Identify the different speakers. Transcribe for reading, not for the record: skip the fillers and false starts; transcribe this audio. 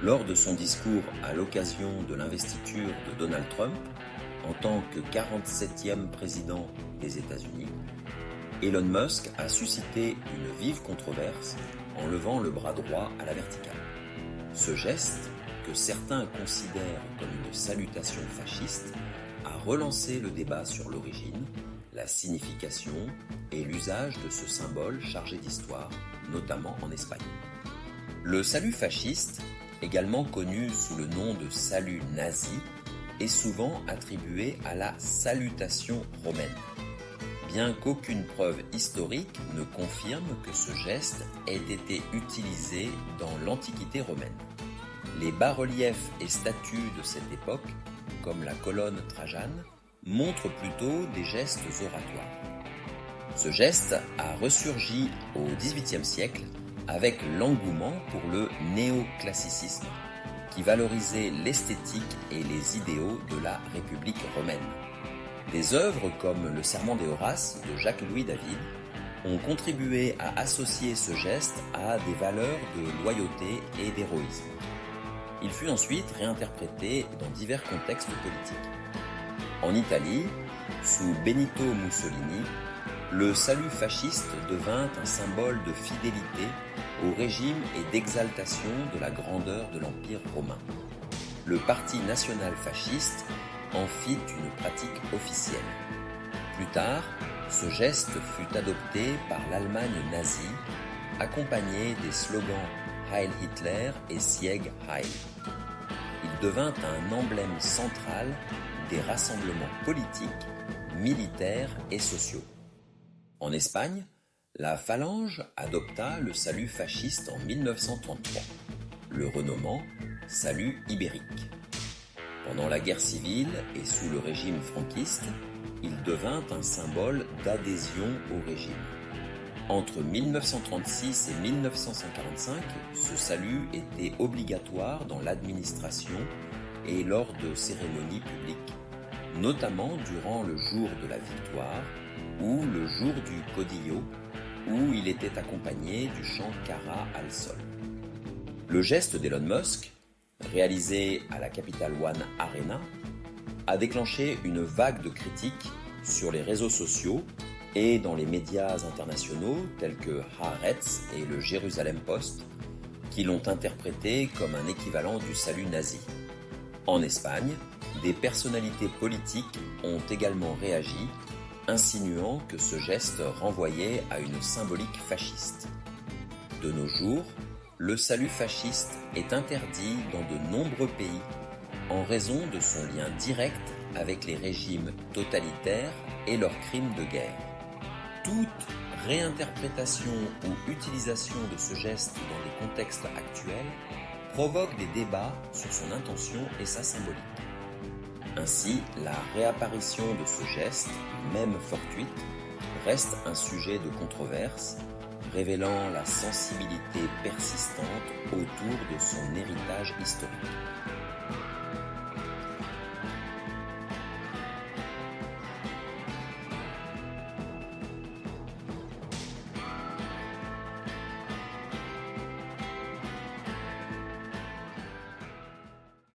Speaker 1: Lors de son discours à l'occasion de l'investiture de Donald Trump en tant que 47e président des États-Unis, Elon Musk a suscité une vive controverse en levant le bras droit à la verticale. Ce geste, que certains considèrent comme une salutation fasciste, a relancé le débat sur l'origine, la signification et l'usage de ce symbole chargé d'histoire, notamment en Espagne. Le salut fasciste, également connu sous le nom de salut nazi, est souvent attribué à la salutation romaine, bien qu'aucune preuve historique ne confirme que ce geste ait été utilisé dans l'Antiquité romaine. Les bas-reliefs et statues de cette époque, comme la colonne Trajane, montrent plutôt des gestes oratoires. Ce geste a ressurgi au XVIIIe siècle avec l'engouement pour le néoclassicisme, qui valorisait l'esthétique et les idéaux de la République romaine. Des œuvres comme le Serment des Horaces de Jacques-Louis David ont contribué à associer ce geste à des valeurs de loyauté et d'héroïsme. Il fut ensuite réinterprété dans divers contextes politiques. En Italie, sous Benito Mussolini, le salut fasciste devint un symbole de fidélité au régime et d'exaltation de la grandeur de l'Empire romain. Le Parti national fasciste en fit une pratique officielle. Plus tard, ce geste fut adopté par l'Allemagne nazie, accompagné des slogans Heil Hitler et Sieg Heil. Il devint un emblème central des rassemblements politiques, militaires et sociaux. En Espagne, la Phalange adopta le salut fasciste en 1933, le renommant salut ibérique. Pendant la guerre civile et sous le régime franquiste, il devint un symbole d'adhésion au régime. Entre 1936 et 1955, ce salut était obligatoire dans l'administration et lors de cérémonies publiques, notamment durant le jour de la victoire ou le jour du Codillo, où il était accompagné du chant Cara al Sol. Le geste d'Elon Musk, réalisé à la Capital One Arena, a déclenché une vague de critiques sur les réseaux sociaux et dans les médias internationaux tels que Haaretz et le Jerusalem Post, qui l'ont interprété comme un équivalent du salut nazi. En Espagne, des personnalités politiques ont également réagi, insinuant que ce geste renvoyait à une symbolique fasciste. De nos jours, le salut fasciste est interdit dans de nombreux pays en raison de son lien direct avec les régimes totalitaires et leurs crimes de guerre. Toute réinterprétation ou utilisation de ce geste dans les contextes actuels provoque des débats sur son intention et sa symbolique. Ainsi, la réapparition de ce geste, même fortuite, reste un sujet de controverse, révélant la sensibilité persistante autour de son héritage historique.